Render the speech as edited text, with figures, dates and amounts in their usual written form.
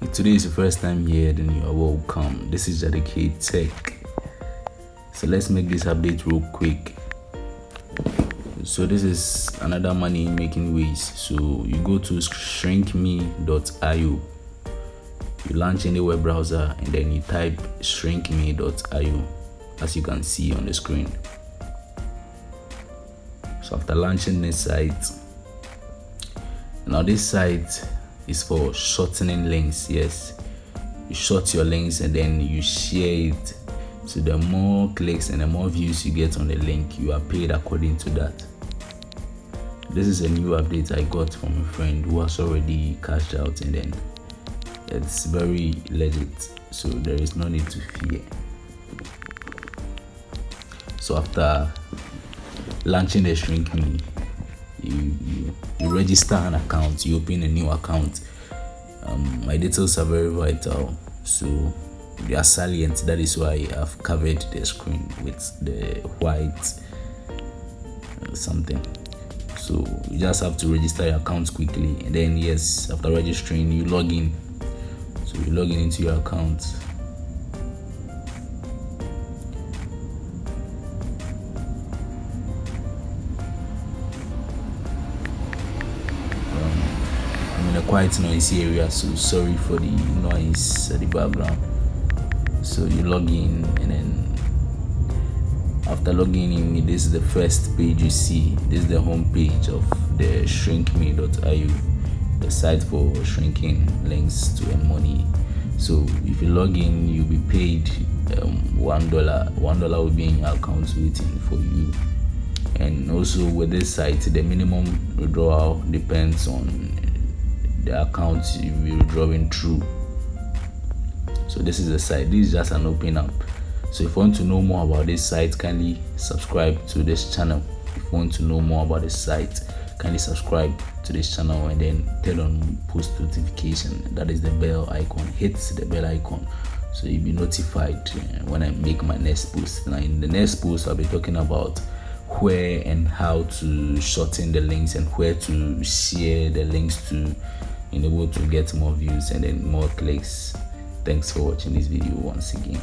If today is your first time here, then you are welcome. This is Jadeke Tech. So let's make this update real quick. So this is another money making ways. So you go to shrinkme.io. You launch any web browser and then you type shrinkme.io, as you can see on the screen. So after launching this site, now this site is for shortening links. Yes, you short your links and then you share it. So the more clicks and the more views you get on the link, you are paid according to that. This is a new update I got from a friend who has already cashed out, and then it's very legit, so there is no need to fear. So after launching the Shrink Me, you register an account, you open a new account. My details are very vital, so they are salient. That is why I've covered the screen with the white something. So you just have to register your account quickly, and then yes, after registering, you log in. So you log in into your account. I'm in a quite noisy area, so sorry for the noise at the background. So you log in, and then after logging in, this is the first page you see. This is the home page of the shrinkme.io, the site for shrinking links to earn money. So if you log in, you'll be paid $1. $1 will be in your account waiting for you. And also with this site, the minimum withdrawal depends on the account you're withdrawing through. So this is the site. This is just an open up. So if you want to know more about this site, kindly subscribe to this channel. If you want to know more about this site, kindly subscribe to this channel and then turn on post notification. That is the bell icon. Hit the bell icon so you'll be notified when I make my next post. Now in the next post, I'll be talking about where and how to shorten the links and where to share the links to enable to get more views and then more clicks. Thanks for watching this video once again.